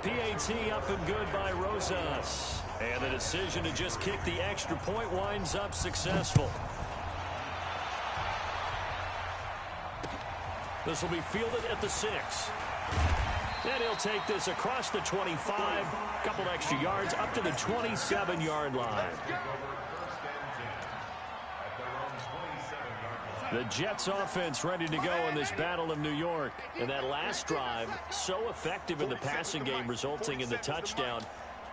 PAT up and good by Rosas. And the decision to just kick the extra point winds up successful. This will be fielded at the 6. And he'll take this across the 25, a couple extra yards, up to the 27-yard line. The Jets offense ready to go in this Battle of New York. And that last drive, so effective in the passing game, resulting in the touchdown.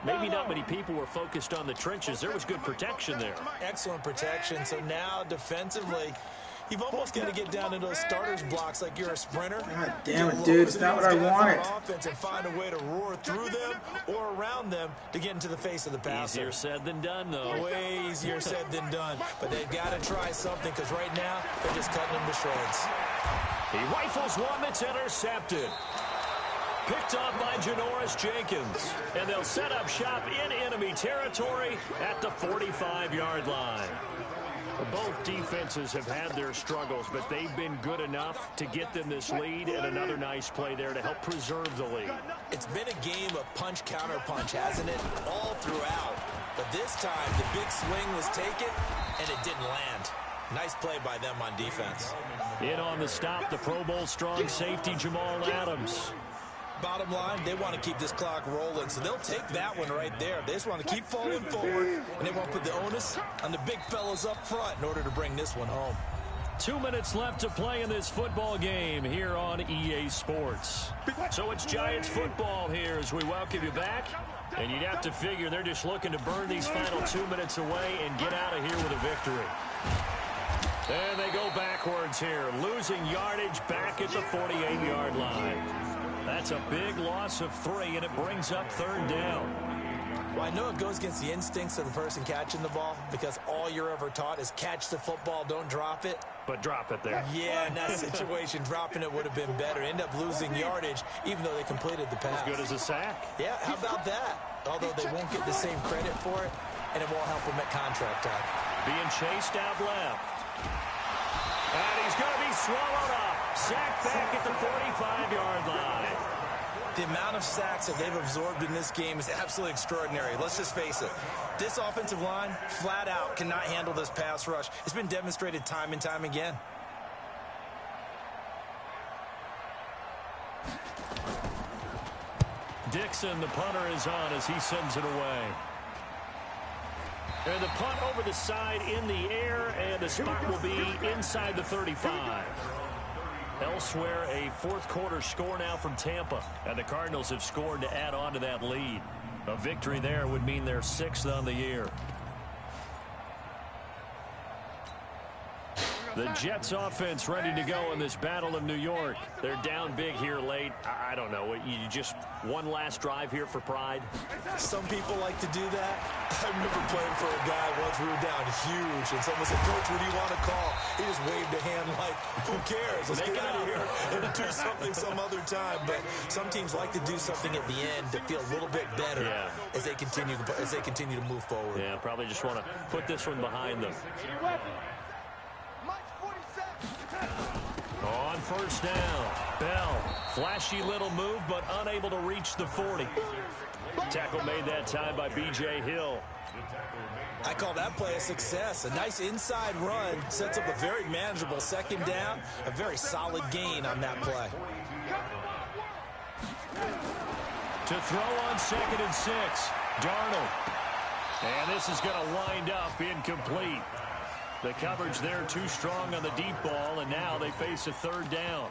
Maybe not many people were focused on the trenches. There was good protection there. Excellent protection. So now defensively, you've almost got to get down to those starters blocks like you're a sprinter. God damn it, dude. It's not what I wanted. Offense and find a way to roar through them or around them to get into the face of the passer. Easier said than done, though. Way easier said than done. But they've got to try something because right now they're just cutting them to shreds. He rifles one that's intercepted. Picked off by Janoris Jenkins. And they'll set up shop in enemy territory at the 45-yard line. Both defenses have had their struggles, but they've been good enough to get them this lead, and another nice play there to help preserve the lead. It's been a game of punch-counter-punch, hasn't it? All throughout. But this time, the big swing was taken, and it didn't land. Nice play by them on defense. In on the stop, the Pro Bowl strong safety Jamal Adams. Bottom line, they want to keep this clock rolling, so they'll take that one right there. They just want to keep falling forward, and they want to put the onus on the big fellows up front in order to bring this one home. 2 minutes left to play in this football game here on EA Sports. So it's Giants football here as we welcome you back. And you'd have to figure they're just looking to burn these final 2 minutes away and get out of here with a victory. And they go backwards here, losing yardage back at the 48-yard line. That's a big loss of 3, and it brings up 3rd down. Well, I know it goes against the instincts of the person catching the ball because all you're ever taught is catch the football, don't drop it. But drop it there. Yeah, in that situation, dropping it would have been better. End up losing yardage, even though they completed the pass. As good as a sack. Yeah, how about that? Although they won't get the same credit for it, and it won't help them at contract time. Being chased out left. And he's going to be swallowed up. Sacked back at the 45-yard line. The amount of sacks that they've absorbed in this game is absolutely extraordinary. Let's just face it. This offensive line, flat out, cannot handle this pass rush. It's been demonstrated time and time again. Dixon, the punter, is on as he sends it away. And the punt over the side in the air, and the spot will be inside the 35. Elsewhere, a fourth-quarter score now from Tampa, and the Cardinals have scored to add on to that lead. A victory there would mean they're 6th on the year. The Jets offense ready to go in this Battle of New York. They're down big here late. I don't know. You just one last drive here for pride? Some people like to do that. I remember playing for a guy once. We were down huge, and someone said, "Coach, what do you want to call?" He just waved a hand like, "Who cares? Let's get out of here and do something some other time." But some teams like to do something at the end to feel a little bit better as they continue to move forward. Yeah, probably just want to put this one behind them. On 1st down, Bell, flashy little move, but unable to reach the 40. Tackle made that time by B.J. Hill. I call that play a success. A nice inside run sets up a very manageable 2nd down, a very solid gain on that play. To throw on 2nd and 6, Darnold. And this is going to wind up incomplete. The coverage there too strong on the deep ball, and now they face a 3rd down.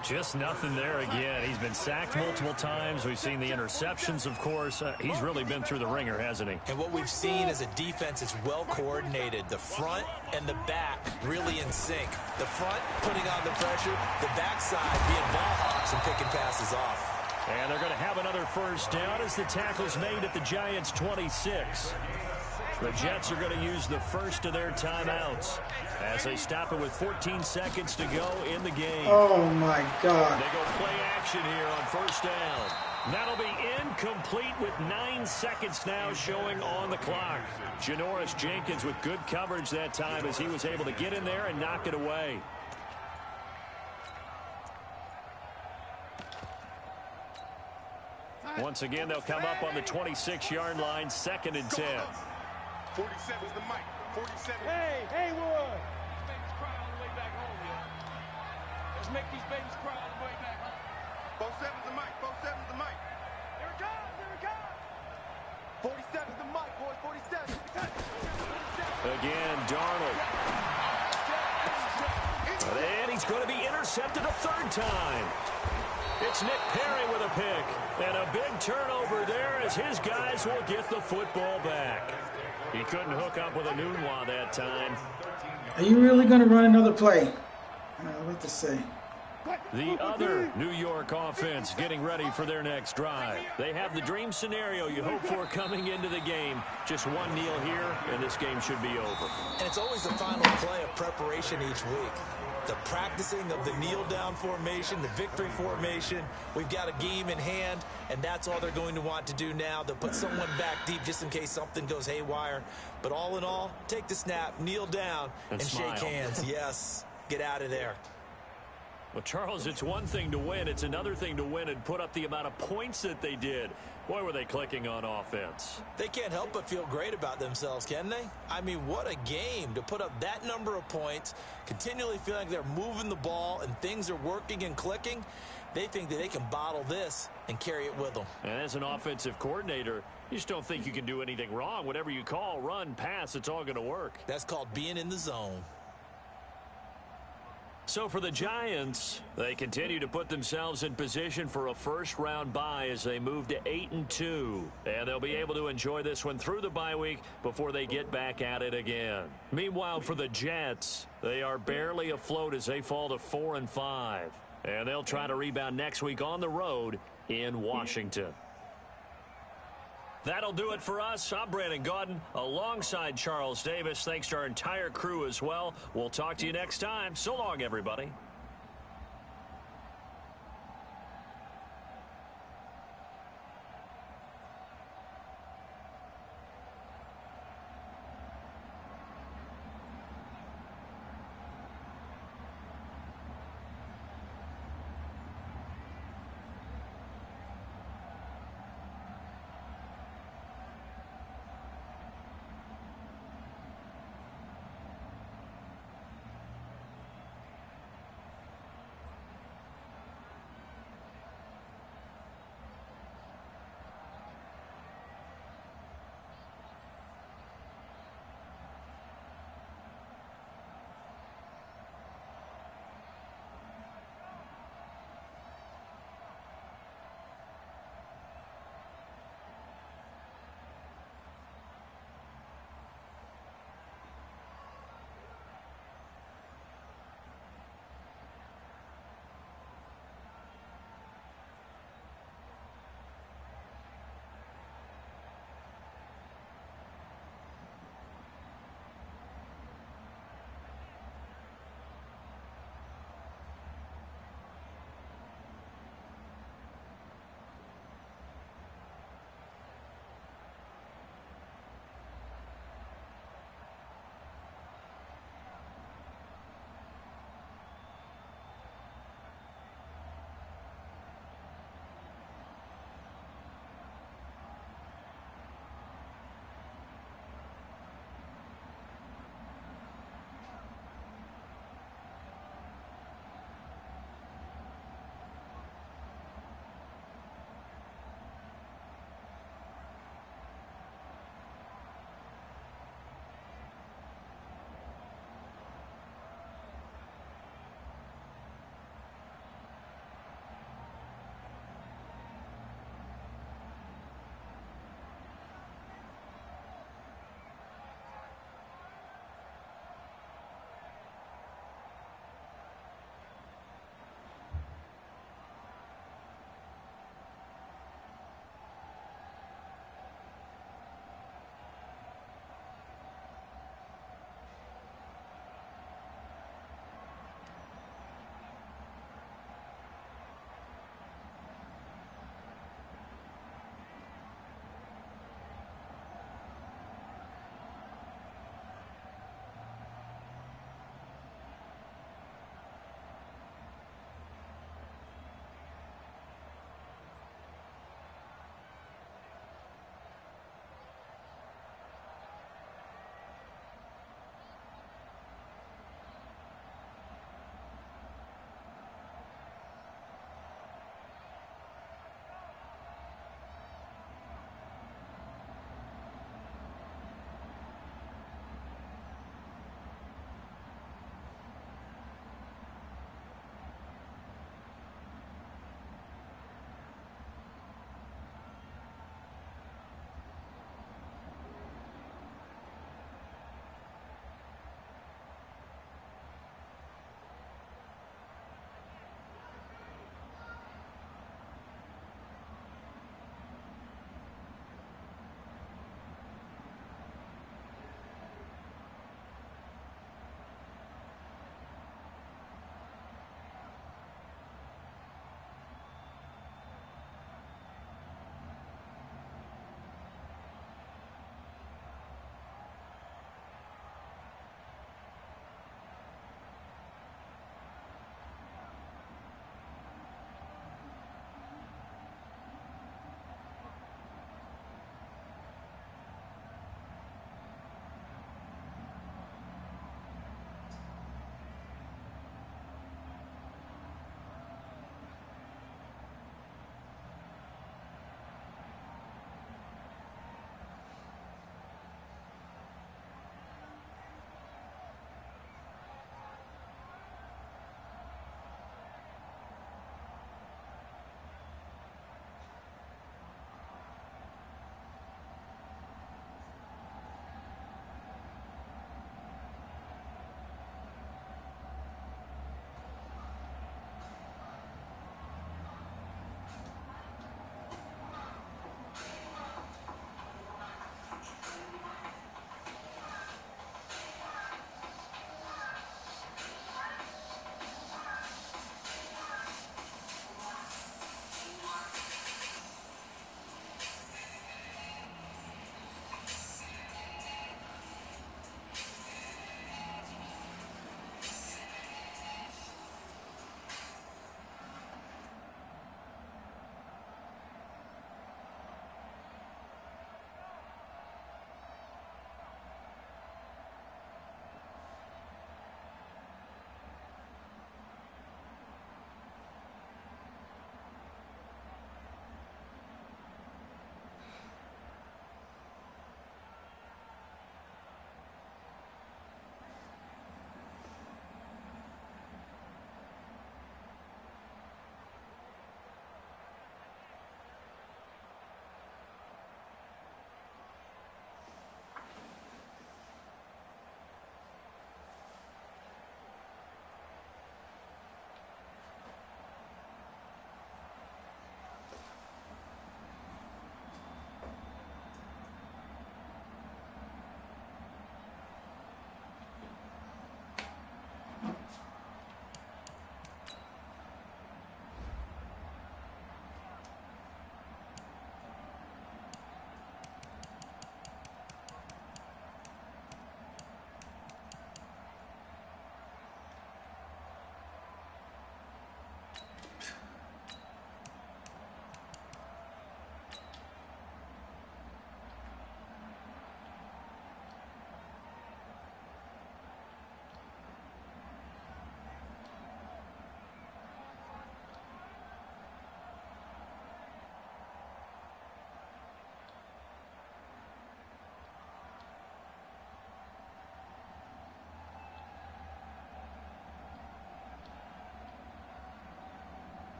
Just nothing there again. He's been sacked multiple times. We've seen the interceptions, of course. He's really been through the ringer, hasn't he? And what we've seen is a defense that's well coordinated. The front and the back really in sync. The front putting on the pressure, the backside being ball hawks and picking passes off. And they're going to have another 1st down as the tackle's made at the Giants' 26. The Jets are going to use the first of their timeouts as they stop it with 14 seconds to go in the game. Oh, my God. They go play action here on 1st down. That'll be incomplete with 9 seconds now showing on the clock. Janoris Jenkins with good coverage that time as he was able to get in there and knock it away. Once again, they'll come up on the 26-yard line, 2nd and 10. 47's the mic. 47. Hey, Wood. These babies cry on the way back home, yeah. Let's make these babies cry on the way back home. 47's the mic. 47's the mic. Here it comes. Here it comes. 47's the mic, boys. 47. Again, Darnold. And he's going to be intercepted a 3rd time. It's Nick Perry with a pick. And a big turnover there as his guys will get the football back. He couldn't hook up with a Nunwa that time. Are you really going to run another play? What to say? The other New York offense getting ready for their next drive. They have the dream scenario you hope for coming into the game. Just one kneel here, and this game should be over. And it's always the final play of preparation each week. The practicing of the kneel-down formation, the victory formation. We've got a game in hand, and that's all they're going to want to do now. They'll put someone back deep just in case something goes haywire. But all in all, take the snap, kneel down, and shake hands. Yes, get out of there. Well, Charles, it's one thing to win. It's another thing to win and put up the amount of points that they did. Boy, were they clicking on offense. They can't help but feel great about themselves, can they? I mean, what a game to put up that number of points, continually feeling like they're moving the ball and things are working and clicking. They think that they can bottle this and carry it with them. And as an offensive coordinator, you just don't think you can do anything wrong. Whatever you call, run, pass, it's all going to work. That's called being in the zone. So for the Giants, they continue to put themselves in position for a first-round bye as they move to 8-2. And they'll be able to enjoy this one through the bye week before they get back at it again. Meanwhile, for the Jets, they are barely afloat as they fall to 4-5. And they'll try to rebound next week on the road in Washington. That'll do it for us. I'm Brandon Gaudin alongside Charles Davis. Thanks to our entire crew as well. We'll talk to you next time. So long, everybody.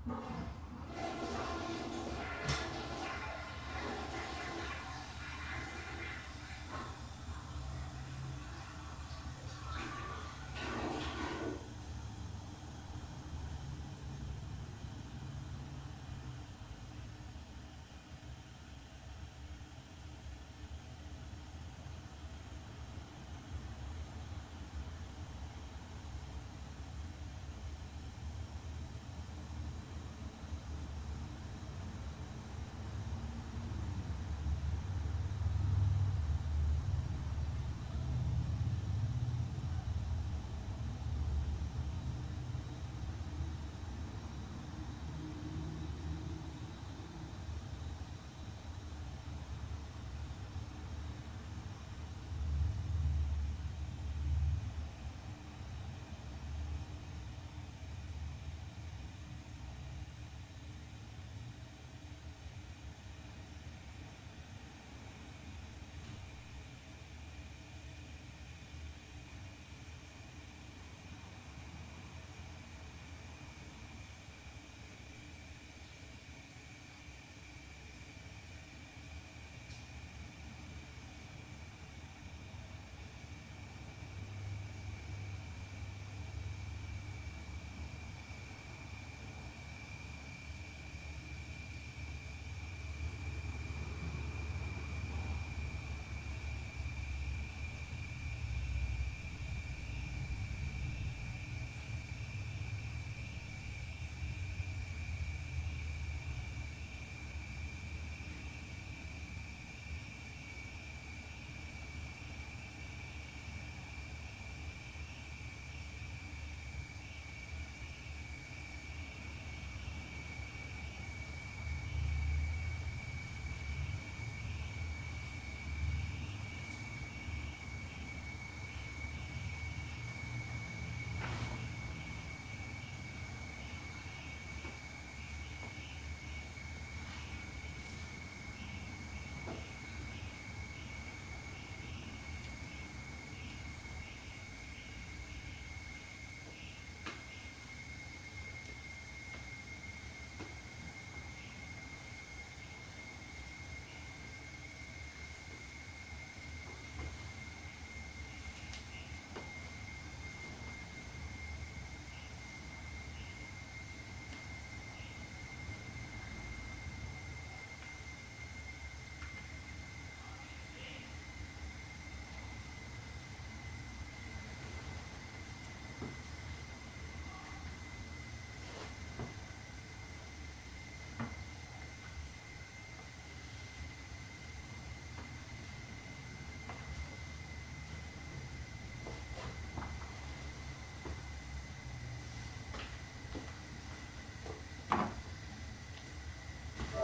Number